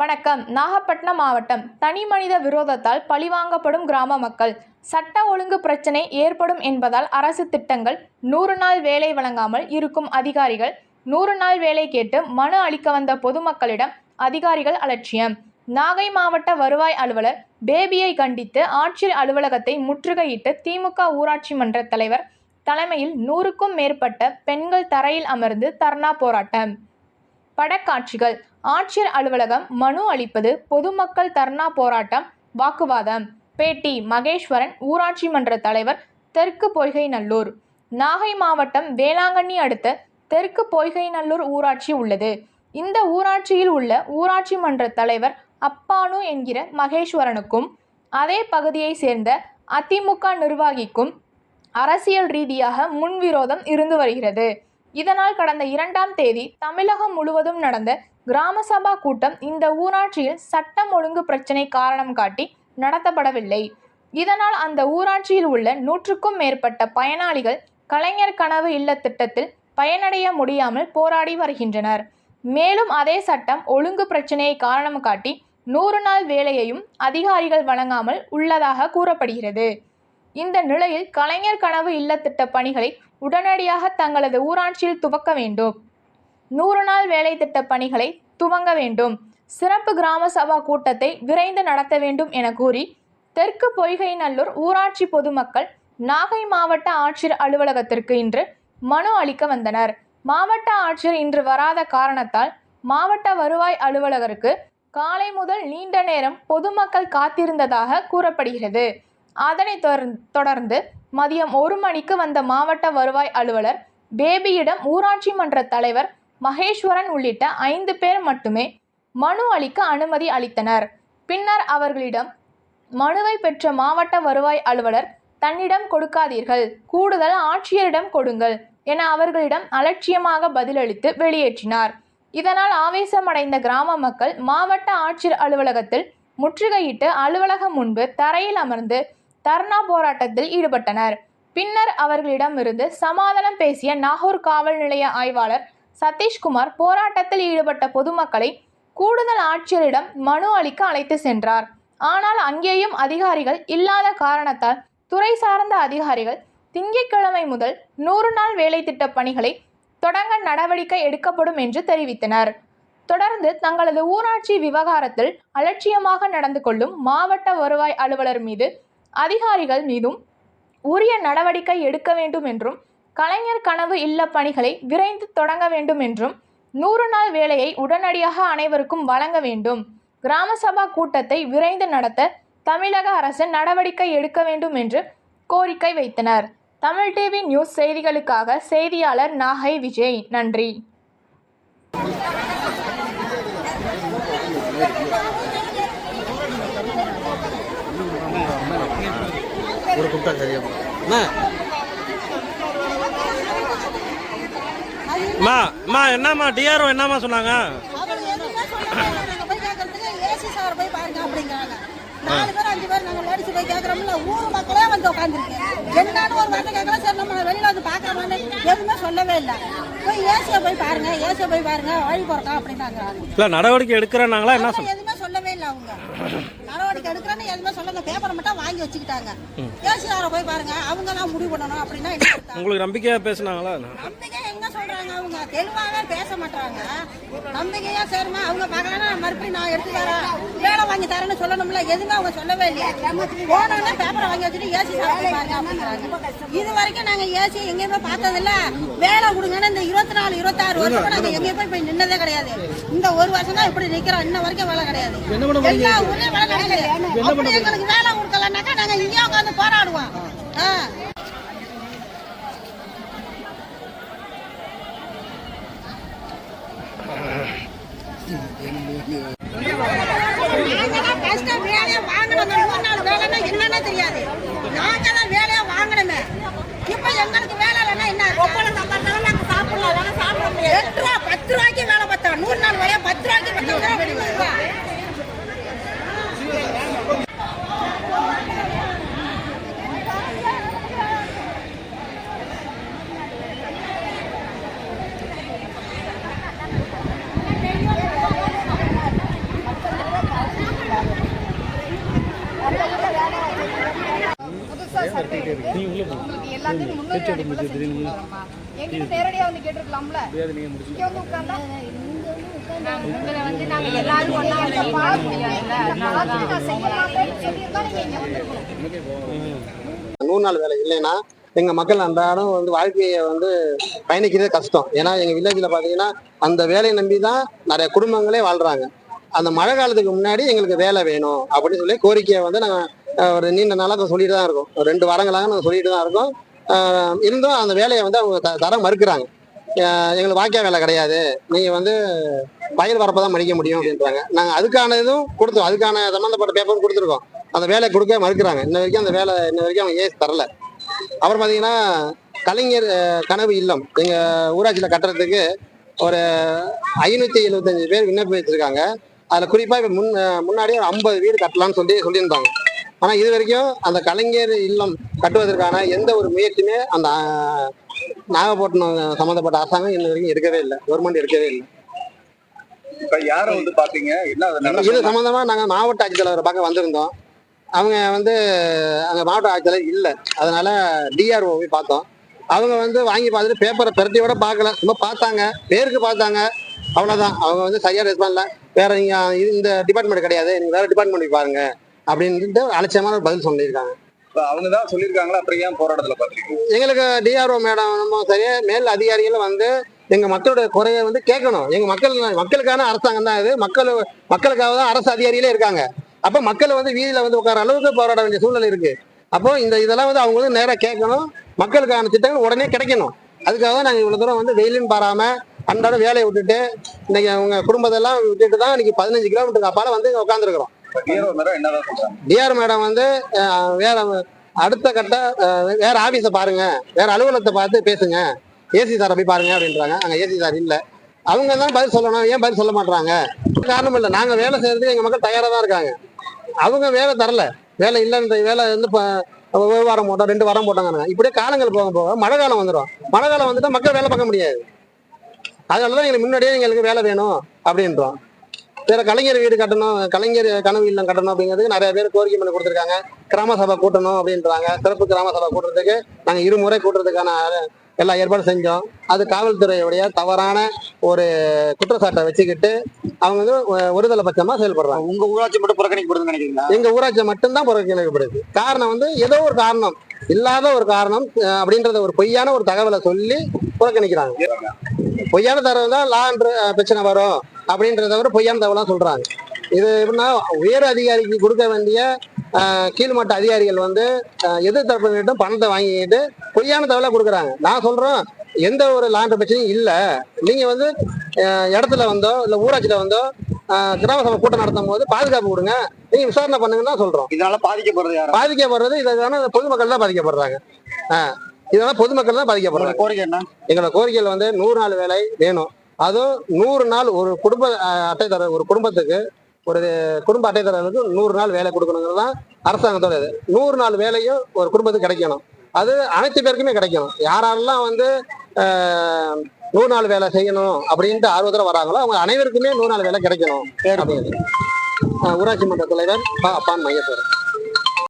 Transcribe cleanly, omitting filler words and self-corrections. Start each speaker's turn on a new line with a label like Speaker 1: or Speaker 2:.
Speaker 1: வணக்கம். நாகப்பட்டினம் மாவட்டம். தனி மனித விரோதத்தால் பழிவாங்கப்படும் கிராம மக்கள். சட்ட ஒழுங்கு பிரச்சினை ஏற்படும் என்பதால் அரசு திட்டங்கள் 100 நாள் வேலை வழங்காமல் இருக்கும் அதிகாரிகள் 100 நாள் வேலை கேட்டு மனு அளிக்க வந்த பொதுமக்களிடம் அதிகாரிகள் அலட்சியம். நாகை மாவட்ட வருவாய் அலுவலர் பேபியை கண்டித்து ஆட்சியர் அலுவலகத்தை முற்றுகையிட்டு திமுக ஊராட்சி மன்ற தலைவர் தலைமையில் 100க்கும் மேற்பட்ட பெண்கள் தரையில் அமர்ந்து தர்ணா போராட்டம். படக்காட்சிகள். ஆட்சியர் அலுவலகம் மனு அளிப்பது, பொதுமக்கள் தர்ணா போராட்டம், வாக்குவாதம். பேட்டி மகேஸ்வரன், ஊராட்சி மன்ற தலைவர், தெற்கு பொய்கைநல்லூர். நாகை மாவட்டம் வேளாங்கண்ணி அடுத்த தெற்கு பொய்கைநல்லூர் ஊராட்சி உள்ளது. இந்த ஊராட்சியில் உள்ள ஊராட்சி மன்ற தலைவர் அப்பானு என்கிற மகேஸ்வரனுக்கும் அதே பகுதியை சேர்ந்த அதிமுக நிர்வாகிக்கும் அரசியல் ரீதியாக முன்விரோதம் இருந்து வருகிறது. இதனால் கடந்த 2ஆம் தேதி தமிழகம் முழுவதும் நடந்த கிராம சபா கூட்டம் இந்த ஊராட்சியில் சட்டம் ஒழுங்கு பிரச்சினை காரணம் காட்டி நடத்தப்படவில்லை. இதனால் அந்த ஊராட்சியில் உள்ள 100க்கும் மேற்பட்ட பயனாளிகள் கலைஞர் கனவு இல்ல திட்டத்தில் பயனடைய முடியாமல் போராடி வருகின்றனர். மேலும் அதே சட்டம் ஒழுங்கு பிரச்சினையை காரணம் காட்டி 100 நாள் வேலையையும் அதிகாரிகள் வழங்காமல் உள்ளதாக கூறப்படுகிறது. இந்த நிலையில் கலைஞர் கனவு இல்ல திட்ட பணிகளை உடனடியாக தங்களது ஊராட்சியில் துவக்க வேண்டும். 100 நாள் வேலை திட்ட பணிகளை துவங்க வேண்டும். சிறப்பு கிராம சபா கூட்டத்தை விரைந்து நடத்த வேண்டும் என கூறி தெற்கு பொய்கைநல்லூர் ஊராட்சி பொதுமக்கள் நாகை மாவட்ட ஆட்சியர் அலுவலகத்திற்கு இன்று மனு அளிக்க வந்தனர். மாவட்ட ஆட்சியர் இன்று வராத காரணத்தால் மாவட்ட வருவாய் அலுவலகருக்கு காலை முதல் நீண்ட நேரம் பொதுமக்கள் காத்திருந்ததாக கூறப்படுகிறது. அதனைத் தொடர்ந்து மதியம் 1 மணிக்கு வந்த மாவட்ட வருவாய் அலுவலர் பேபியிடம் ஊராட்சி மன்ற தலைவர் மகேஸ்வரன் உள்ளிட்ட 5 பேர் மட்டுமே மனு அளிக்க அனுமதி அளித்தனர். பின்னர் அவர்களிடம் மனுவை பெற்ற மாவட்ட வருவாய் அலுவலர் தன்னிடம் கொடுக்காதீர்கள், கூடுதல் ஆட்சியரிடம் கொடுங்கள் என அவர்களிடம் அலட்சியமாக பதிலளித்து வெளியேற்றினார். இதனால் ஆவேசமடைந்த கிராம மக்கள் மாவட்ட ஆட்சியர் அலுவலகத்தில் முற்றுகையிட்டு அலுவலகம் முன்பு தரையில் அமர்ந்து தர்ணா போராட்டத்தில் ஈடுபட்டனர். பின்னர் அவர்களிடமிருந்து சமாதானம் பேசிய நாகூர் காவல் நிலைய ஆய்வாளர் சதீஷ்குமார் போராட்டத்தில் ஈடுபட்ட பொதுமக்களை கூடுதல் ஆட்சியரிடம் மனு அளிக்க அழைத்து சென்றார். ஆனால் அங்கேயும் அதிகாரிகள் இல்லாத காரணத்தால் துறை சார்ந்த அதிகாரிகள் திங்கட்கிழமை முதல் 100 நாள் வேலை திட்ட பணிகளை தொடங்க நடவடிக்கை எடுக்கப்படும் என்று தெரிவித்தனர். தொடர்ந்து தங்களது ஊராட்சி விவகாரத்தில் அலட்சியமாக நடந்து கொள்ளும் மாவட்ட வருவாய் அலுவலர் மீது அதிகாரிகள் மீதும் உரிய நடவடிக்கை எடுக்க வேண்டும் என்றும் கலைஞர் கனவு இல்ல பணிகளை விரைந்து தொடங்க வேண்டும் என்றும் 100 நாள் வேலையை உடனடியாக அனைவருக்கும் வழங்க வேண்டும். கிராம சபா கூட்டத்தை விரைந்து நடத்த தமிழக அரசு நடவடிக்கை எடுக்க வேண்டும் என்று கோரிக்கை வைத்தனர். தமிழ் டிவி நியூஸ் செய்திகளுக்காக செய்தியாளர் நாகை விஜய். நன்றி.
Speaker 2: என்னம்மா டிஆர்ஓ என்னம்மா சொன்னாங்க?
Speaker 3: 4 பேர் 5 பேர் நாங்கள் லேடிஸ் போய் கேட்குறோம்ல, ஊர் மக்களே வந்து உட்காந்துருக்கு. என்னன்னு ஒரு வார்த்தை கேட்கலாம், சரி நம்ம வெளியில் வந்து பார்க்கலாமான்னு எதுவுமே சொல்லவே இல்லை. போய் ஏசியை போய் பாருங்க, ஏசியை போய் பாருங்க, வழி போறோம் அப்படின்னாங்க.
Speaker 2: இல்லை நடவடிக்கை எடுக்கிறனாங்களா என்ன
Speaker 3: எதுவுமே சொல்லவே இல்லை. அவங்க நடவடிக்கை எடுக்கிறேன்னு எதுவுமே சொல்ல, பேப்பரை மட்டும் வாங்கி வச்சுக்கிட்டாங்க. ஏசியாரை போய் பாருங்க, அவங்க தான் முடிவு பண்ணணும் அப்படின்னா
Speaker 2: உங்களுக்கு நம்பிக்கையா பேசுனாங்களா?
Speaker 3: நம்பிக்கை எங்க சொல்றாங்க, அவங்க தெளிவாக பேச மாட்டாங்க. நம்பிக்கையா சரிமா அவங்க பார்க்கலாம், மறுபடியும் நான் எடுத்து தரேன், வேலை வாங்கி தரேன்னு சொல்லணும்ல, எதுவுமே அவங்க சொல்லவே இல்லையா. போனோம்னா பேப்பரை வாங்கி வச்சுட்டு ஏசி சாப்பிட்டு பாருங்க அப்படிங்கிறாங்க. இது வரைக்கும் நாங்க ஏசி எங்கேயுமே பார்த்ததில்ல. வேலை கொடுங்கன்னு இந்த 24, 26 வருஷம் நாங்க எங்கேயுமே போய் நின்னதே கிடையாது. இந்த 1 வருஷம் தான் இப்படி நிக்கிறோம். இன்ன வரைக்கும் வேலை கிடையாது. எல்லா ஊர்லயும் வேலை கிடையாது. அப்படி எங்களுக்கு வேலை கொடுக்கலன்னாக்கா நாங்க இங்கேயே உட்காந்து போராடுவோம். வேலையை வாங்கணும். 100 நாள் வேலைன்னா என்னன்னு தெரியாது. நாங்க தான் வேலையை வாங்கணுமே. இப்ப எங்களுக்கு வேலை இல்லைன்னா என்ன சாப்பிடலாம், சாப்பிட முடியாது. 8 ரூபா 10 ரூபாய்க்கு வேலை பார்த்தோம். 100 நாள் வேலையை 10 ரூபாய்க்கு பார்த்தோம்.
Speaker 1: உங்களுக்கு எல்லாத்தையும் முன்னுரிமை அடிப்படையில் செஞ்சு கொடுக்குறோம்மா. என்கிட்ட நேரடியா வந்து கேட்டிருக்கலாம்ல. இங்க வந்து உட்கார்ந்தா உங்களை வந்து நாங்க எல்லாரும் ஒண்ணா வந்து பார்க்க முடியாதுல்ல. நான் செய்ய மாட்டேன்னு சொல்லியிருந்தா நீங்க இங்க வந்திருக்கணும்.
Speaker 4: 100 நாள் வேலை இல்லைன்னா எங்க மக்கள் அன்றாடம் வந்து வாழ்க்கையை வந்து பயணிக்கிறதே கஷ்டம். ஏன்னா எங்க வில்லேஜ்ல பாத்தீங்கன்னா அந்த வேலையை நம்பி தான் நிறைய குடும்பங்களே வாழ்றாங்க. அந்த மழை காலத்துக்கு முன்னாடி எங்களுக்கு வேலை வேணும் அப்படின்னு சொல்லி கோரிக்கையை வந்து நாங்க ஒரு நீண்ட நாளாக சொல்லிட்டு தான் இருக்கோம். ஒரு 2 வாரங்களாக நாங்கள் சொல்லிட்டு தான் இருக்கோம். இருந்தும் அந்த வேலையை வந்து அவங்க தர மறுக்கிறாங்க. எங்களுக்கு வாக்கிய வேலை கிடையாது, நீங்க வந்து வயல் வரப்போ தான் மடிக்க முடியும் அப்படின்றாங்க. நாங்கள் அதுக்கான இதுவும் கொடுத்தோம், அதுக்கான சம்மந்தப்பட்ட பேப்பரும் கொடுத்துருக்கோம். அந்த வேலையை கொடுக்க மறுக்கிறாங்க. இன்ன வரைக்கும் அந்த வேலை அவங்க ஏசி தரல. அப்புறம் பார்த்தீங்கன்னா கலைஞர் கனவு இல்லம் எங்கள் ஊராட்சியில் கட்டுறதுக்கு ஒரு 575 பேர் விண்ணப்பம் வச்சிருக்காங்க. அதில் குறிப்பாக இப்போ முன்னாடியே ஒரு 50 வீடு கட்டலாம்னு சொல்லியிருந்தாங்க. ஆனால் இது வரைக்கும் அந்த கலைஞர் இல்லம் கட்டுவதற்கான எந்த ஒரு முயற்சியுமே அந்த நாகப்பட்டினம் சம்மந்தப்பட்ட அரசாங்கம் இன்ன வரைக்கும் எடுக்கவே இல்லை, கவர்மெண்ட் எடுக்கவே இல்லை.
Speaker 5: இப்ப யாரை வந்து பாத்தீங்க? என்ன
Speaker 4: இது சம்பந்தமா நாங்க மாவட்ட ஆட்சித்தலைவரை பார்க்க வந்திருந்தோம். அவங்க வந்து அங்க மாவட்ட ஆட்சித்தலைவர் இல்லை, அதனால டிஆர்ஓ போய் பார்த்தோம். அவங்க வந்து வாங்கி பார்த்துட்டு பேப்பரை பிரட்டியோட பார்க்கல, சும்மா பார்த்தாங்க, பேருக்கு பார்த்தாங்க, அவ்வளவுதான். அவங்க வந்து சரியா ரெஸ்பான்ஸ்ல வேற நீங்க இந்த டிபார்ட்மெண்ட் கிடையாது, நீங்க வேற டிபார்ட்மெண்ட் பாருங்க அப்படின்ட்டு அலட்சியமான ஒரு பதில் சொல்லியிருக்காங்க.
Speaker 5: அவங்கதான் சொல்லியிருக்காங்களா? அப்புறம் ஏன் போராட்டத்துல பாத்தீங்க?
Speaker 4: எங்களுக்கு டிஆர்ஓ மேடம் சரியா மேல் அதிகாரிகள் வந்து எங்க மக்களுடைய குறைய வந்து கேட்கணும். எங்க மக்களுக்கான அரசாங்கம் தான் இது, மக்களுக்காக தான் அரசு அதிகாரிகளே இருக்காங்க. அப்ப மக்களை வந்து வீதியில வந்து உட்கார அளவுக்கு போராட வேண்டிய சூழ்நிலை இருக்கு. அப்போ இதெல்லாம் வந்து அவங்க வந்து நேராக கேட்கணும், மக்களுக்கான திட்டங்கள் உடனே கிடைக்கணும். அதுக்காக தான் நாங்கள் இவ்வளவு தூரம் வந்து வெயிலும் பாராம அன்றாட வேலையை விட்டுட்டு இன்னைக்கு அவங்க குடும்பத்தெல்லாம் விட்டுட்டு தான் இன்னைக்கு 15 கிலோமீட்டருக்கு அப்பால வந்து உட்காந்துருக்கிறோம். டிஆர் மேடம் வந்து வேற அடுத்த கட்ட வேற ஆபீஸை பாருங்க, வேற அலுவலகத்தை பார்த்து பேசுங்க, ஏசி சாரை போய் பாருங்க அப்படின்றாங்க. அங்க ஏசி சார் இல்லை, அவங்க தான் பதில் சொல்லணும். ஏன் பதில் சொல்ல மாட்டாங்க? காரணம் இல்லை, நாங்க வேலை செய்யறதுக்கு எங்க மக்கள் தயாரா தான் இருக்காங்க. அவங்க வேலை தரல, வேலை இல்லைன்ற வேலை வந்து ஒரு வாரம் போட்டோம், 2 வாரம் போட்டாங்க. இப்படியே காலங்கள் போக போக மழை காலம் வந்துடும். மழை காலம் வந்துட்டா மக்கள் வேலை பார்க்க முடியாது. அதனாலதான் எங்களுக்கு முன்னாடியே எங்களுக்கு வேலை வேணும் அப்படின்றோம். வேற கலைஞர் வீடு கட்டணும், கலைஞர் கனவு இல்லம் கட்டணும் அப்படிங்கிறதுக்கு நிறைய பேர் கோரிக்கை பண்ணி கொடுத்துருக்காங்க. கிராம சபை கூட்டணும் அப்படின்றாங்க. சிறப்பு கிராம சபை கூட்டுறதுக்கு நாங்க 2 முறை கூட்டுறதுக்கான எல்லா ஏற்பாடும் செஞ்சோம். அது காவல்துறையுடைய தவறான ஒரு குற்றச்சாட்டை வச்சுக்கிட்டு அவங்க வந்து ஒருதலை பட்சமா செயல்படுறாங்க.
Speaker 5: உங்க ஊராட்சி மட்டும் புறக்கணிக்கப்படுதுன்னு நினைக்கிறீங்களா?
Speaker 4: எங்க ஊராட்சி மட்டும்தான் புறக்கணிக்கப்படுது. காரணம் வந்து ஏதோ ஒரு காரணம், இல்லாத ஒரு காரணம் அப்படின்றத ஒரு பொய்யான ஒரு தகவலை சொல்லி புறக்கணிக்கிறாங்க. பொய்யான தகவல் தான் லா என்ற பிரச்சனை வரும் அப்படின்றத விட பொய்யான தகவலாம் சொல்றாங்க. இது எப்படின்னா உயர் அதிகாரிக்கு கொடுக்க வேண்டிய கீழ்மட்ட அதிகாரிகள் வந்து எதிர்த்தரப்பினரிடம் பணத்தை வாங்கிட்டு பொய்யான தகவலை கொடுக்குறாங்க. நான் சொல்றேன், எந்த ஒரு லாண்ட பிரச்சனையும் இல்லை. நீங்க வந்து இடத்துல வந்தோ இல்லை ஊராட்சியில வந்தோ கிராம சபை கூட்டம் நடத்தும் போது பாதுகாப்பு கொடுங்க, நீங்க விசாரணை பண்ணுங்கன்னு தான் சொல்றோம்.
Speaker 5: இதனால பாதிக்கப்படுறது யாரு?
Speaker 4: பாதிக்கப்படுறது இதனால பொதுமக்கள் தான் பாதிக்கப்படுறாங்க. இதனால பொதுமக்கள் தான் பாதிக்கப்படுறாங்க.
Speaker 5: கோரிக்கை என்ன?
Speaker 4: எங்களோட கோரிக்கைகள் வந்து 100 நாள் வேலை வேணும். அதுவும் 100 நாள் ஒரு குடும்ப அட்டைதாரர், ஒரு குடும்பத்துக்கு ஒரு குடும்ப அட்டைதாரருக்கு 100 நாள் வேலை கொடுக்கணுங்கிறது தான் அரசாங்கத்தோட இது. 100 நாள் வேலையும் ஒரு குடும்பத்துக்கு கிடைக்கணும். அது அனைத்து பேருக்குமே கிடைக்கணும். யாரெல்லாம் வந்து 100 நாள் வேலை செய்யணும் அப்படின்ட்டு ஆர்வத்தோட வராங்களோ அவங்க அனைவருக்குமே 100 நாள் வேலை கிடைக்கணும் அப்படிங்கிறது ஊராட்சி மன்ற தலைவர் அப்பான் மையத்தோர்.